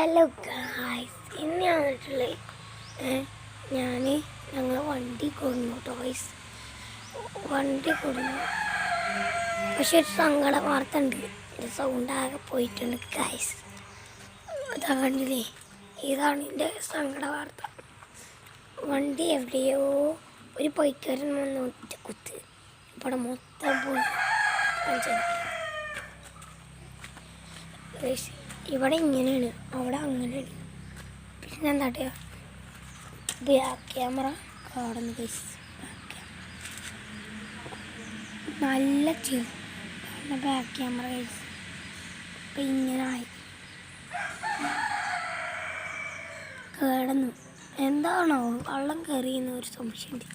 Hello guys, ഇന്ന് ഞാൻ വന്നിട്ടുള്ളത് ഞങ്ങൾ വണ്ടി കൊടുന്നു ടോയ്സ് വണ്ടി കൊടുന്നു. പക്ഷെ ഒരു സങ്കട വാർത്ത ഉണ്ട്. സൗണ്ട് ആകെ പോയിട്ടുണ്ട് ഗായ്സ്. അതാ കണ്ടില്ലേ, ഇതാണ് എൻ്റെ സങ്കട വാർത്ത. വണ്ടി എവിടെയോ ഒരു പൈക്കാരൻ വന്ന് ഒറ്റ കുത്ത് ഇവിടെ മൊത്തം പോയി. ഇവിടെ ഇങ്ങനെയാണ്, അവിടെ അങ്ങനെയാണ്. പിന്നെ എന്താ ബാക്ക് ക്യാമറ കാണുന്നു ഗൈസ്. നല്ല ചെറുതാണ് ബാക്ക് ക്യാമറ ഗൈസ്. അപ്പം ഇങ്ങനായി കേടന്നു. എന്താണോ വെള്ളം കയറിയെന്ന് ഒരു സംശയമുണ്ട്.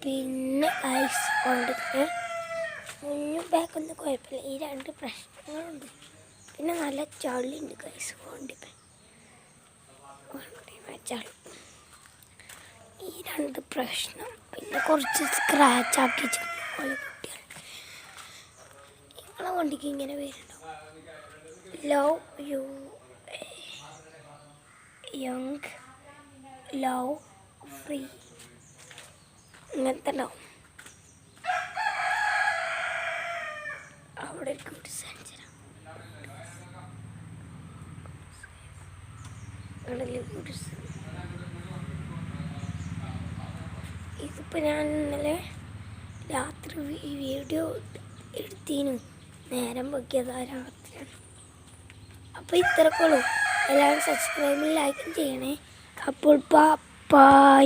പിന്നെ ഐസ് കൊണ്ടിട്ട് മുന്നും ബാക്കൊന്നും കുഴപ്പമില്ല. ഈ രണ്ട് പ്രശ്നങ്ങളുണ്ട്. പിന്നെ നല്ല ചളിയുണ്ട് ഗൈസ്. വണ്ടി ചളി, ഈ രണ്ട് പ്രശ്നം. പിന്നെ കുറച്ച് സ്ക്രാച്ച് ആക്കി പോലെ കുട്ടികൾ. നിങ്ങളെ വണ്ടിക്ക് ഇങ്ങനെ വരുന്നുണ്ടാവും. Love you young love free ഇങ്ങനത്തെ ഉണ്ടാവും. അവിടെ ഗുഡ്സ് ഗുഡ്സ്. ഇതിപ്പോൾ ഞാൻ ഇന്നലെ രാത്രി വീഡിയോ എടുത്തീനു. നേരം വെക്കിയതാ രാത്രിയാണ്. അപ്പോൾ ഇത്രക്കുള്ളൂ. എല്ലാവരും സബ്സ്ക്രൈബും ലൈക്കും ചെയ്യണേ. അപ്പോൾ ബൈ.